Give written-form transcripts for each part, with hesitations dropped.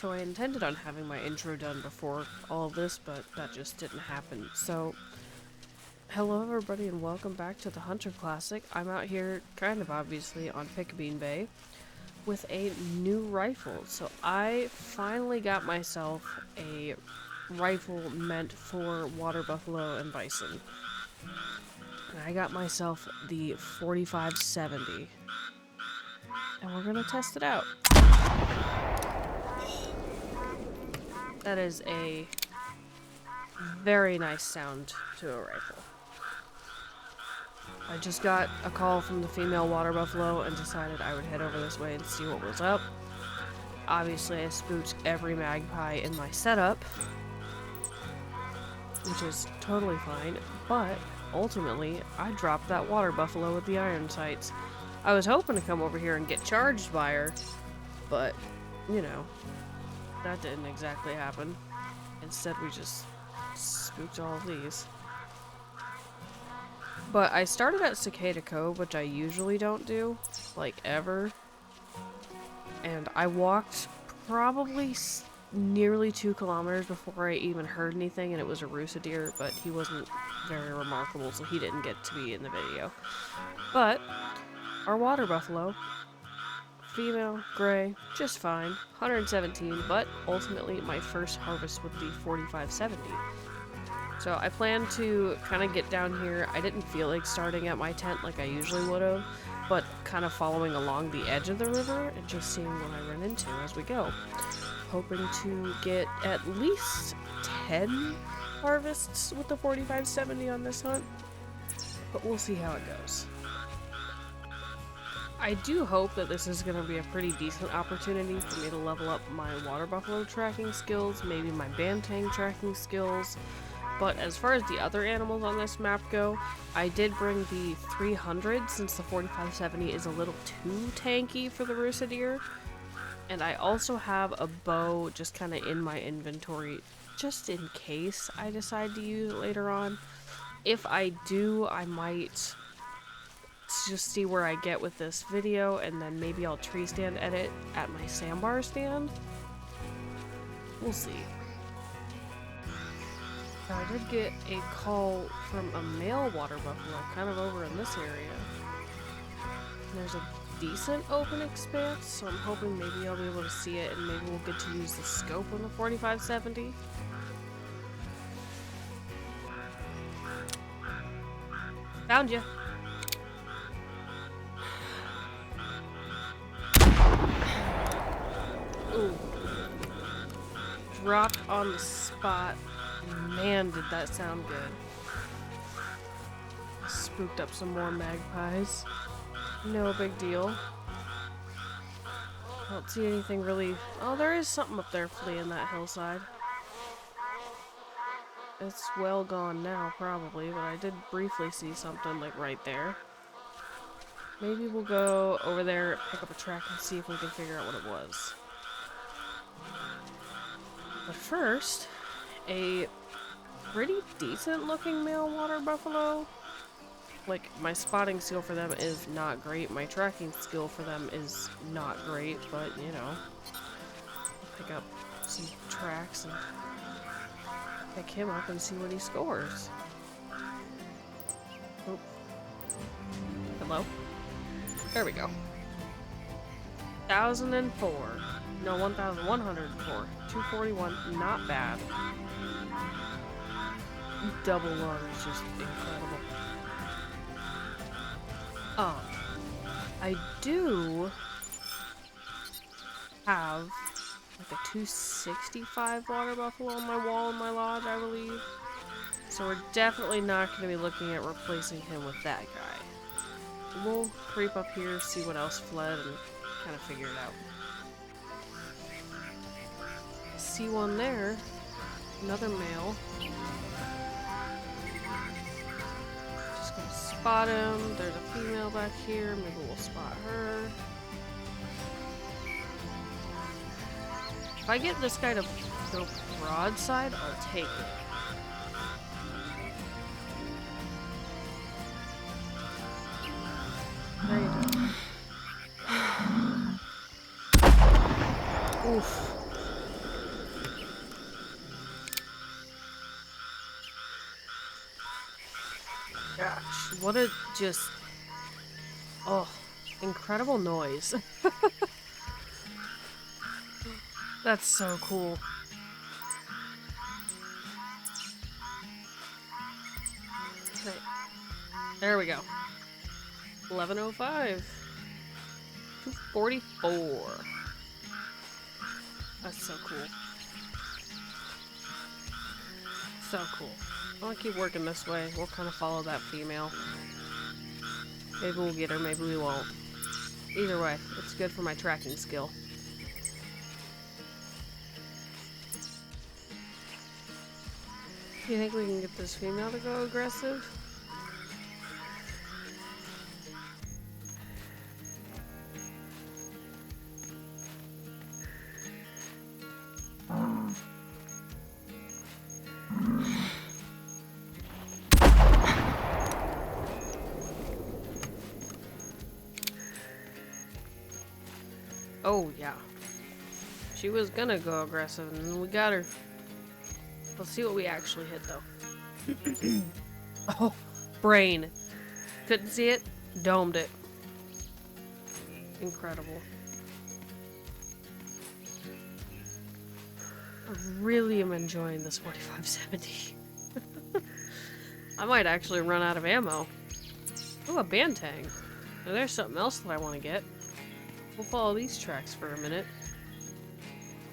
So I intended on having my intro done before all of this, but that just didn't happen. So, hello everybody and welcome back to the Hunter Classic. I'm out here, kind of obviously, on Piccabean Bay with a new rifle. So I finally got myself a rifle meant for water buffalo and bison. And I got myself the 4570. And we're gonna test it out. That is a very nice sound to a rifle. I just got a call from the female water buffalo and decided I would head over this way and see what was up. Obviously I spooked every magpie in my setup, which is totally fine, but ultimately I dropped that water buffalo with the iron sights. I was hoping to come over here and get charged by her, but, you know, that didn't exactly happen. Instead we just spooked all of these. But I started at Cicada Cove, which I usually don't do, like ever. And I walked probably nearly 2 kilometers before I even heard anything, and it was a roosa deer, but he wasn't very remarkable, so he didn't get to be in the video. But our water buffalo, female, gray, just fine, 117, but ultimately my first harvest with the 4570. So I plan to kind of get down here. I didn't feel like starting at my tent like I usually would have, but kind of following along the edge of the river and just seeing what I run into as we go. Hoping to get at least 10 harvests with the 4570 on this hunt, but we'll see how it goes. I do hope that this is going to be a pretty decent opportunity for me to level up my water buffalo tracking skills, maybe my bantang tracking skills. But as far as the other animals on this map go, I did bring the 300 since the 4570 is a little too tanky for the roosa deer. And I also have a bow just kind of in my inventory just in case I decide to use it later on. If I do, I might just see where I get with this video, and then maybe I'll tree stand edit at my sandbar stand. We'll see. I did get a call from a male water buffalo kind of over in this area. There's a decent open expanse, so I'm hoping maybe I'll be able to see it and maybe we'll get to use the scope on the 4570. Found you. Ooh. Dropped on the spot. Man, did that sound good. Spooked up some more magpies. No big deal. I don't see anything really... Oh, there is something up there fleeing that hillside. It's well gone now, probably, but I did briefly see something, like, right there. Maybe we'll go over there, pick up a track, and see if we can figure out what it was. But first, a pretty decent looking male water buffalo. Like, my spotting skill for them is not great, my tracking skill for them is not great, but you know, pick up some tracks and pick him up and see what he scores. Oh. Hello? There we go. 1004. No, 1104. 241, not bad. Double lung is just incredible. I do have like a 265 water buffalo on my wall in my lodge, I believe. So we're definitely not going to be looking at replacing him with that guy. We'll creep up here, see what else fled, and kind of figure it out. See one there. Another male. Just gonna spot him. There's a female back here. Maybe we'll spot her. If I get this guy to go broadside, I'll take it. How you doing? Oof. Gosh, what a just... Oh, incredible noise. That's so cool. Okay. There we go. 11:05. 2:44. That's so cool. So cool. I'll keep working this way. We'll kind of follow that female. Maybe we'll get her, maybe we won't. Either way, it's good for my tracking skill. Do you think we can get this female to go aggressive? Oh, yeah. She was gonna go aggressive, and we got her. Let's see what we actually hit, though. Oh, brain. Couldn't see it, domed it. Incredible. I really am enjoying this 4570. I might actually run out of ammo. Oh, a Bantang. Now there's something else that I want to get. We'll follow these tracks for a minute.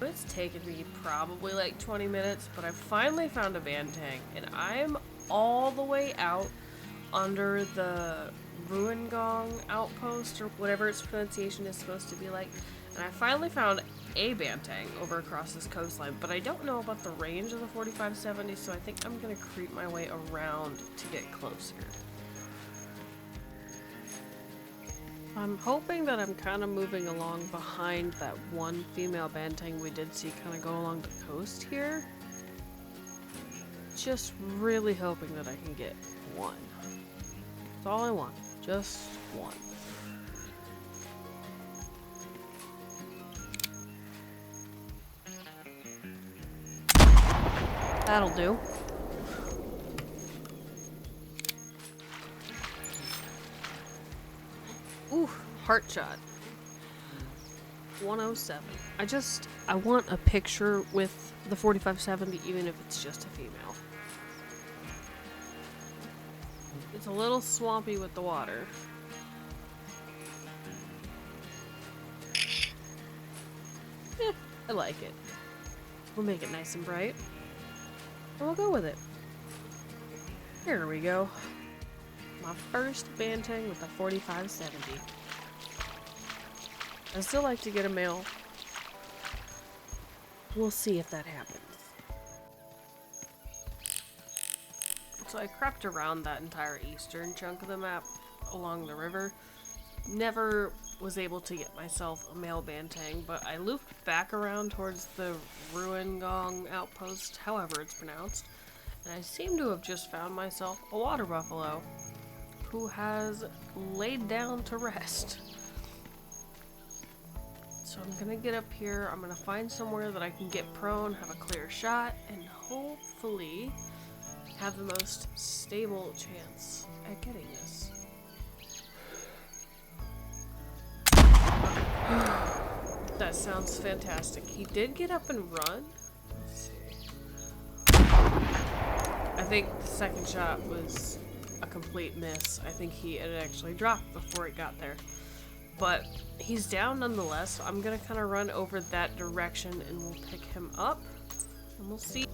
It's taken me probably like 20 minutes, but I finally found a Bantang, and I'm all the way out under the Ruin Gong outpost, or whatever its pronunciation is supposed to be like, and I finally found a Bantang over across this coastline, but I don't know about the range of the 4570, so I think I'm gonna creep my way around to get closer. I'm hoping that I'm kind of moving along behind that one female Bantang we did see kind of go along the coast here. Just really hoping that I can get one. That's all I want. Just one. That'll do. Ooh, heart shot. 107. I want a picture with the 4570, even if it's just a female. It's a little swampy with the water. Yeah, I like it. We'll make it nice and bright. And we'll go with it. Here we go. My first Bantang with a 4570. I still like to get a male. We'll see if that happens. So I crept around that entire eastern chunk of the map along the river. Never was able to get myself a male Bantang, but I looped back around towards the Ruin Gong outpost, however it's pronounced, and I seem to have just found myself a water buffalo who has laid down to rest. So I'm gonna get up here, I'm gonna find somewhere that I can get prone, have a clear shot, and hopefully have the most stable chance at getting this. That sounds fantastic. He did get up and run. Let's see. I think the second shot was a complete miss. I think he had actually dropped before it got there. But he's down nonetheless, so I'm gonna kind of run over that direction and we'll pick him up. And we'll see.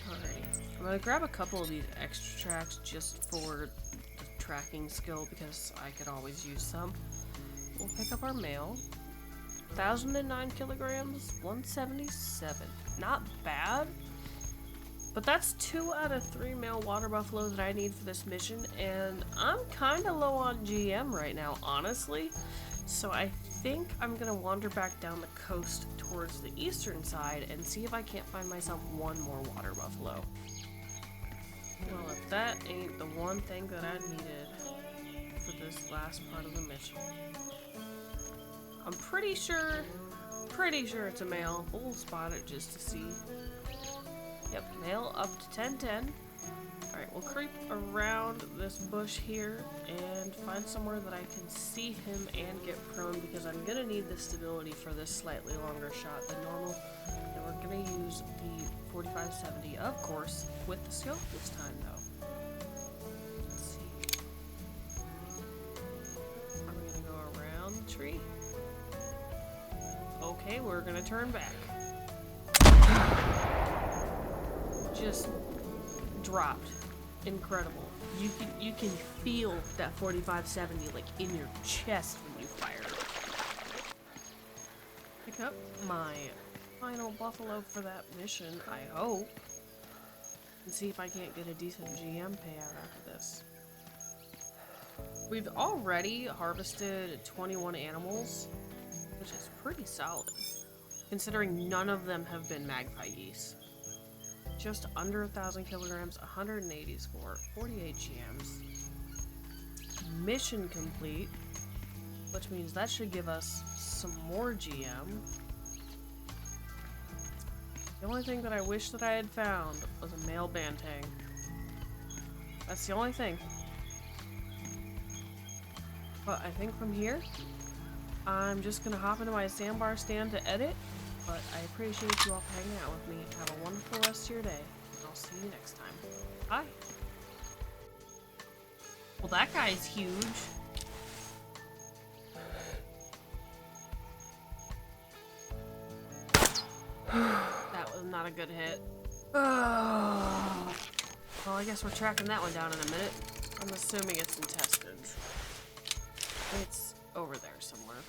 Alrighty. I'm gonna grab a couple of these extra tracks just for the tracking skill because I could always use some. We'll pick up our male. 1,009 kilograms, 177. Not bad. But that's 2 out of 3 male water buffaloes that I need for this mission, and I'm kind of low on GM right now, honestly. So I think I'm going to wander back down the coast towards the eastern side and see if I can't find myself one more water buffalo. Well, if that ain't the one thing that I needed for this last part of the mission. I'm pretty sure it's a male. We'll spot it just to see. Yep, male up to 1010. Alright, we'll creep around this bush here and find somewhere that I can see him and get prone, because I'm gonna need the stability for this slightly longer shot than normal. And we're gonna use the 4570, of course, with the scope this time though. Let's see. Are we gonna go around the tree? Okay, we're gonna turn back. Just dropped. Incredible. You can feel that 4570 like in your chest when you fire it. Pick up my final buffalo for that mission, I hope. And see if I can't get a decent GM payout after this. We've already harvested 21 animals, which is pretty solid, considering none of them have been magpie geese. Just under 1,000 kilograms, 180 score, 48 GMs. Mission complete, which means that should give us some more GM. The only thing that I wish that I had found was a male bantang. That's the only thing. But I think from here, I'm just gonna hop into my sandbar stand to edit. But I appreciate you all for hanging out with me. Have a wonderful rest of your day, and I'll see you next time. Bye! Well, that guy's huge. That was not a good hit. Well, I guess we're tracking that one down in a minute. I'm assuming it's intestines. It's over there somewhere.